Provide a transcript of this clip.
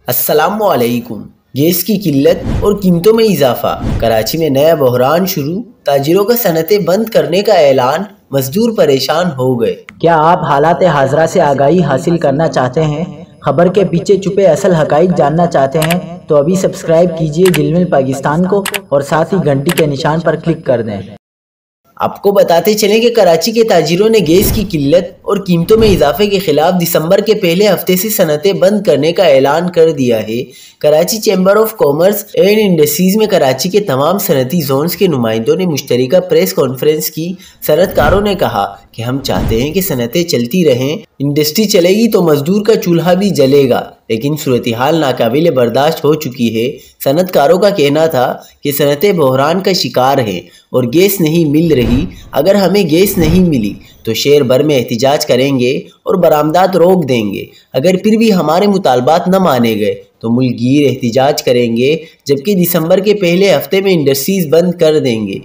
السلام علیکم۔ گیس کی قلت اور قیمتوں میں اضافہ، کراچی میں نیا بحران شروع، تاجروں کا صنعتیں بند کرنے کا اعلان، مزدور پریشان ہو گئے۔ کیا آپ حالات حاضرہ سے آگاہی حاصل کرنا چاہتے ہیں؟ خبر کے پیچھے چھپے اصل حقائق جاننا چاہتے ہیں تو ابھی سبسکرائب کیجئے دل مل پاکستان کو اور ساتھ ہی گھنٹی کے نشان پر کلک کر دیں۔ آپ کو بتاتے چلیں کہ کراچی کے تاجروں نے گیس کی قلت اور قیمتوں میں اضافے کے خلاف دسمبر کے پہلے ہفتے سے صنعتیں بند کرنے کا اعلان کر دیا ہے۔ Karachi chamber of commerce and industries میں کراچی کے تمام صنعتی زونز کے نمائندوں نے مشترکہ پریس کانفرنس کی۔ صنعت کاروں نے کہا کہ ہم چاہتے ہیں کہ صنعتیں چلتی رہیں، انڈسٹری چلے گی تو مزدور کا چولہا بھی جلے گا، لیکن صورتحال ناقابل برداشت ہو چکی ہے۔ صنعت کاروں کا کہنا تھا کہ صنعتیں بحران کا شکار ہیں اور گیس نہیں مل رہی۔ اگر ہمیں گیس نہیں ملی تو شہر بھر میں احتجاج کریں گے اور برآمدات روک دیں گے۔ اگر پھر بھی ہمارے مطالبات نہ مانے گئے تو ملک گیر احتجاج کریں گے، جبکہ دسمبر کے پہلے ہفتے میں انڈسٹریز بند کر دیں گے۔